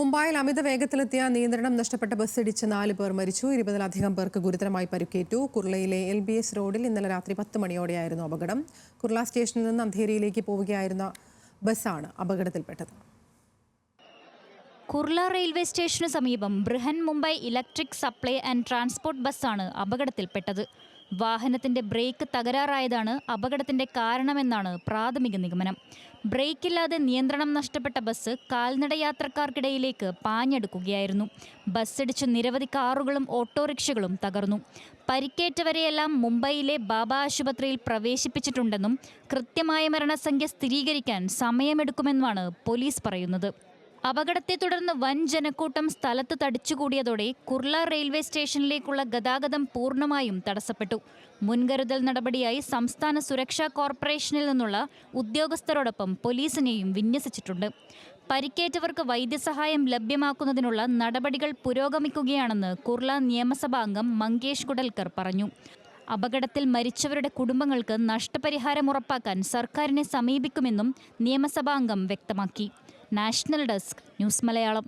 മുംബൈയിൽ അമിത വേഗത്തിലെത്തിയ നിയന്ത്രണം നഷ്ടപ്പെട്ട ബസ് ഇടിച്ച് 4 പേർ മരിച്ചു. 20-ലധികം പേർക്ക് ഗുരുതരമായി പരിക്കേറ്റു. കുർളയിലെ LBS റോഡിൽ ഇന്നലെ രാത്രി 10 മണിയോടെയായിരുന്നു അപകടം. കുർള സ്റ്റേഷനിൽ നിന്ന് അന്ധേരിയിലേക്ക് പോവുകയായിരുന്ന ബസ്സാണ് അപകടത്തിൽപ്പെട്ടത്. കുർള റെയിൽവേ സ്റ്റേഷനു സമീപം Brihan Mumbai electric supply and transport ബസ്സാണ് അപകടത്തിൽപ്പെട്ടത്. വാഹനത്തിന്റെ ബ്രേക്ക് തകരാറായതാണ് അപകടത്തിന്റെ കാരണമെന്നാണ് പ്രാഥമിക നിഗമനം. ബ്രേക്കില്ലാതെ നിയന്ത്രണം നഷ്ടപ്പെട്ട ബസ് കാൽനട യാത്രക്കാർക്കിടയിലേക്ക് പാഞ്ഞെടുക്കുകയായിരുന്നു. ബസ്സിടിച്ച് നിരവധി കാറുകളും ഓട്ടോറിക്ഷകളും തകർന്നു. പരിക്കേറ്റവരെയെല്ലാം മുംബൈയിലെ ബാബ ആശുപത്രിയിൽ പ്രവേശിപ്പിച്ചിട്ടുണ്ടെന്നും കൃത്യമായ മരണസംഖ്യ സ്ഥിരീകരിക്കാൻ സമയമെടുക്കുമെന്നുമാണ് പോലീസ് പറയുന്നത്. അപകടത്തെ തുടർന്ന് വൻ ജനക്കൂട്ടം സ്ഥലത്ത് തടിച്ചുകൂടിയതോടെ കുർള റെയിൽവേ സ്റ്റേഷനിലേക്കുള്ള ഗതാഗതം പൂർണ്ണമായും തടസ്സപ്പെട്ടു. മുൻകരുതൽ നടപടിയായി സംസ്ഥാന സുരക്ഷാ കോർപ്പറേഷനിൽ നിന്നുള്ള ഉദ്യോഗസ്ഥരോടൊപ്പം പോലീസിനെയും വിന്യസിച്ചിട്ടുണ്ട്. പരിക്കേറ്റവർക്ക് വൈദ്യസഹായം ലഭ്യമാക്കുന്നതിനുള്ള നടപടികൾ പുരോഗമിക്കുകയാണെന്ന് കുർള നിയമസഭാ അംഗം മങ്കേഷ് കുഡൽക്കർ പറഞ്ഞു. അപകടത്തിൽ മരിച്ചവരുടെ കുടുംബങ്ങൾക്ക് നഷ്ടപരിഹാരം ഉറപ്പാക്കാൻ സർക്കാരിനെ സമീപിക്കുമെന്നും നിയമസഭാംഗം വ്യക്തമാക്കി. National desk news Malayalam.